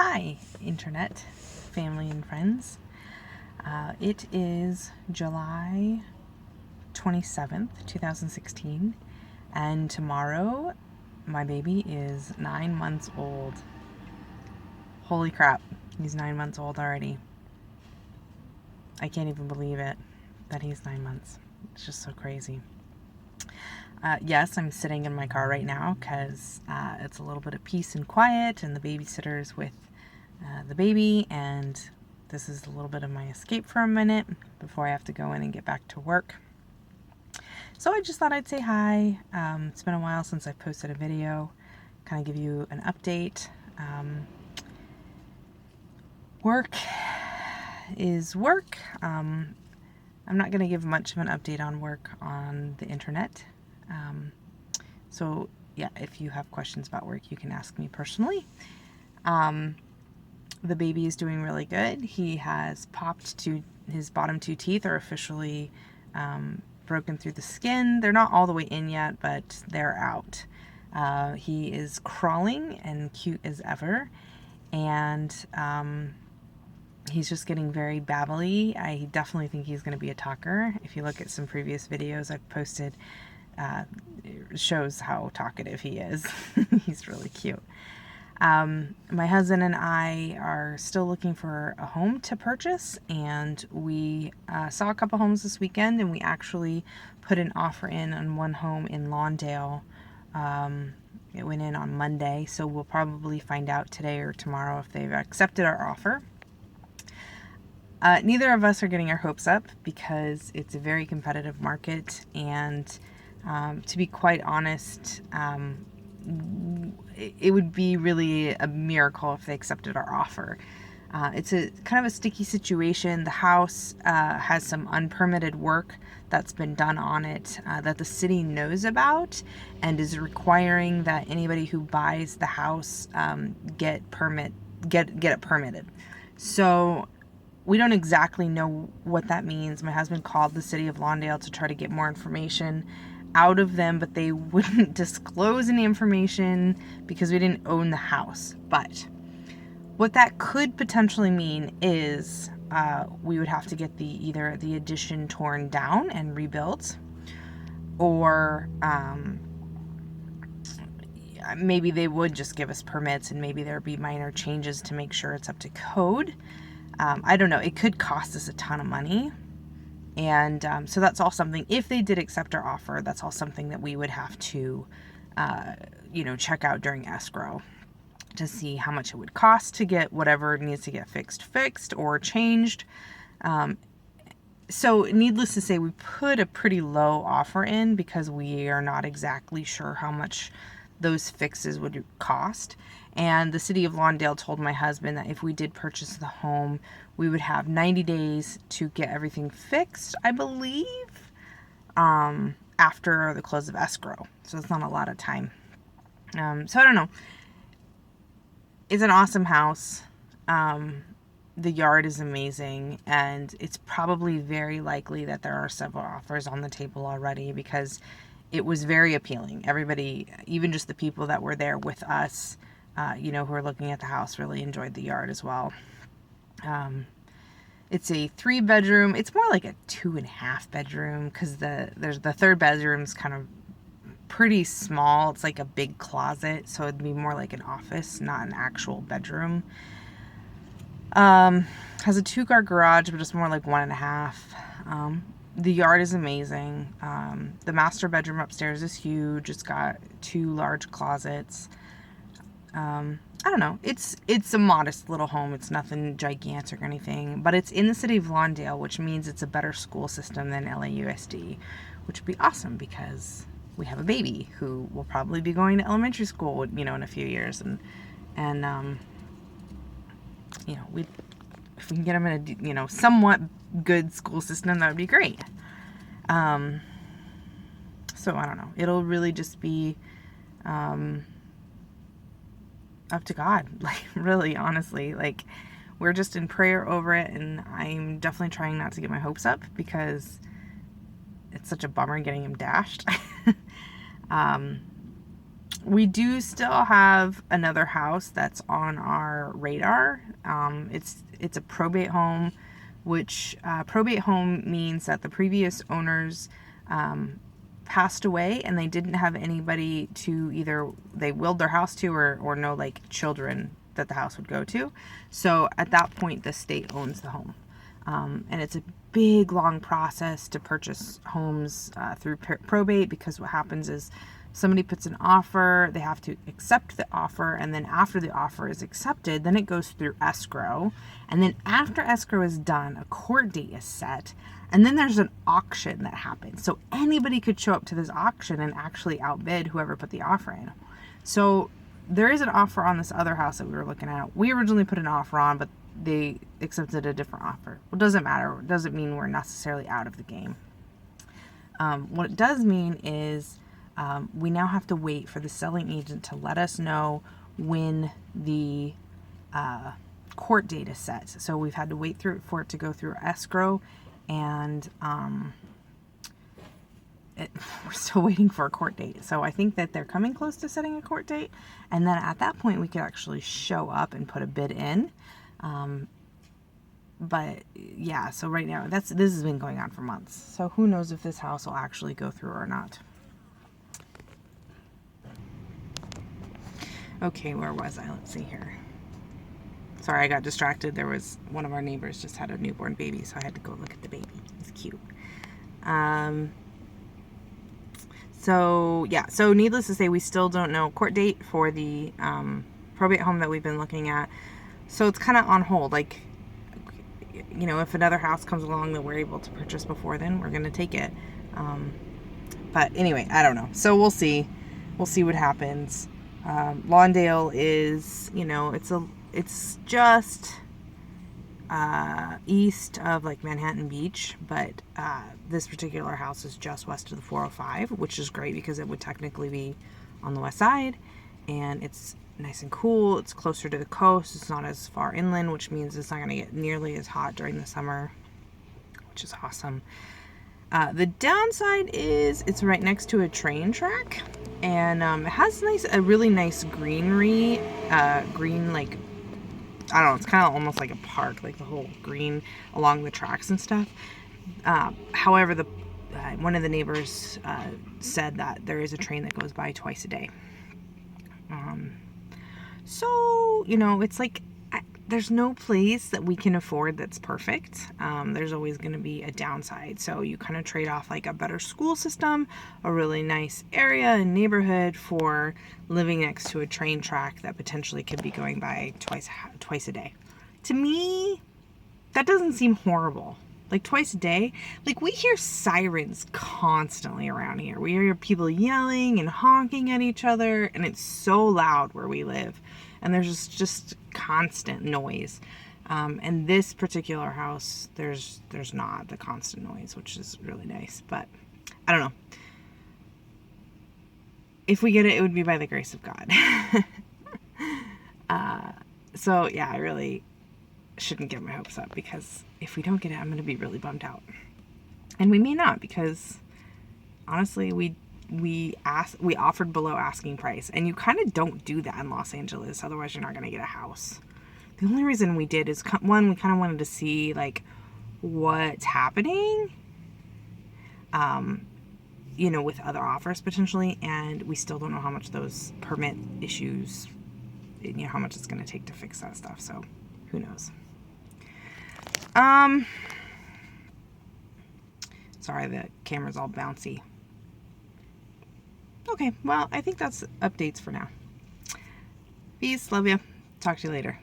Hi, Internet, family, and friends. It is July 27th, 2016, and tomorrow my baby is 9 months old. Holy crap, he's 9 months old already. I can't even believe it that he's 9 months. It's just so crazy. Yes, I'm sitting in my car right now because it's a little bit of peace and quiet, and the babysitter's with the baby, and this is a little bit of my escape for a minute before I have to go in and get back to work. So I just thought I'd say hi. It's been a while since I've posted a video, kind of give you an update. Work is work. I'm not going to give much of an update on work on the internet. So yeah, if you have questions about work, you can ask me personally. The baby is doing really good. He has popped his bottom two teeth are officially broken through the skin. They're not all the way in yet, but they're out. He is crawling and cute as ever, and he's just getting very babbly. I definitely think he's going to be a talker. If you look at some previous videos I've posted, it shows how talkative he is. He's really cute. My husband and I are still looking for a home to purchase, and we saw a couple homes this weekend, and we actually put an offer in on one home in Lawndale. It went in on Monday, so we'll probably find out today or tomorrow if they've accepted our offer. Neither of us are getting our hopes up because it's a very competitive market, and to be quite honest, it would be really a miracle if they accepted our offer. It's a kind of a sticky situation. The house has some unpermitted work that's been done on it that the city knows about and is requiring that anybody who buys the house get it permitted. So we don't exactly know what that means. My husband called the city of Lawndale to try to get more information out of them, but they wouldn't disclose any information because we didn't own the house. But what that could potentially mean is we would have to get either the addition torn down and rebuilt, or maybe they would just give us permits, and maybe there'd be minor changes to make sure it's up to code. I don't know. It could cost us a ton of money. And so that's all something, if they did accept our offer, that's all something that we would have to, check out during escrow to see how much it would cost to get whatever needs to get fixed or changed. So needless to say, we put a pretty low offer in because we are not exactly sure how much those fixes would cost. And the city of Lawndale told my husband that if we did purchase the home, we would have 90 days to get everything fixed, I believe, after the close of escrow. So it's not a lot of time. So I don't know. It's an awesome house. The yard is amazing, and it's probably very likely that there are several offers on the table already because it was very appealing. Everybody, even just the people that were there with us, who are looking at the house, really enjoyed the yard as well. It's a 3-bedroom. It's more like a 2.5 bedroom because the third bedroom's kind of pretty small. It's like a big closet, so it'd be more like an office, not an actual bedroom. Has a 2-car garage, but it's more like 1.5. The yard is amazing. The master bedroom upstairs is huge. It's got 2 large closets. I don't know. It's a modest little home. It's nothing gigantic or anything, but it's in the city of Lawndale, which means it's a better school system than LAUSD, which would be awesome because we have a baby who will probably be going to elementary school, in a few years, and if we can get them in a somewhat good school system, that would be great. So I don't know. It'll really just be up to God, like, really, honestly. Like, we're just in prayer over it, and I'm definitely trying not to get my hopes up because it's such a bummer getting him dashed. We do still have another house that's on our radar. It's a probate home, which probate home means that the previous owners passed away and they didn't have anybody to either they willed their house to or no like children that the house would go to. So at that point, the state owns the home. And it's a big, long process to purchase homes through probate, because what happens is somebody puts an offer, they have to accept the offer, and then after the offer is accepted, then it goes through escrow. And then after escrow is done, a court date is set, and then there's an auction that happens. So anybody could show up to this auction and actually outbid whoever put the offer in. So there is an offer on this other house that we were looking at. We originally put an offer on, but they accepted a different offer. Well, it doesn't matter. It doesn't mean we're necessarily out of the game. What it does mean is we now have to wait for the selling agent to let us know when the court date is set. So we've had to wait for it to go through escrow, and we're still waiting for a court date. So I think that they're coming close to setting a court date, and then at that point we could actually show up and put a bid in. But yeah, so right now this has been going on for months. So who knows if this house will actually go through or not. Okay, where was I? Let's see here. Sorry, I got distracted. There was one of our neighbors just had a newborn baby, so I had to go look at the baby. He's cute. So yeah, so needless to say, we still don't know court date for the probate home that we've been looking at. So it's kind of on hold. Like, you know, if another house comes along that we're able to purchase before then, we're going to take it. But anyway, I don't know. So we'll see. We'll see what happens. Lawndale is, you know, it's just east of like Manhattan Beach, but this particular house is just west of the 405, which is great because it would technically be on the west side, and it's nice and cool. It's closer to the coast. It's not as far inland, which means it's not going to get nearly as hot during the summer, which is awesome. The downside is it's right next to a train track, and it has a really nice greenery, green, like, I don't know, it's kind of almost like a park, like the whole green along the tracks and stuff. However, one of the neighbors said that there is a train that goes by twice a day. So, you know, it's like there's no place that we can afford that's perfect. There's always going to be a downside. So you kind of trade off like a better school system, a really nice area and neighborhood for living next to a train track that potentially could be going by twice a day. To me, that doesn't seem horrible. Like twice a day, like we hear sirens constantly around here. We hear people yelling and honking at each other, and it's so loud where we live. And there's just constant noise. And this particular house, there's not the constant noise, which is really nice. But I don't know. If we get it, it would be by the grace of God. So yeah, I really shouldn't get my hopes up, because if we don't get it, I'm going to be really bummed out. And we may not, because honestly, we offered below asking price, and you kind of don't do that in Los Angeles, otherwise you're not going to get a house. The only reason we did is, one, we kind of wanted to see like what's happening, you know, with other offers potentially, and we still don't know how much those permit issues, you know, how much it's going to take to fix that stuff. So who knows? Sorry, the camera's all bouncy. Okay, well, I think that's updates for now. Peace, love you. Talk to you later.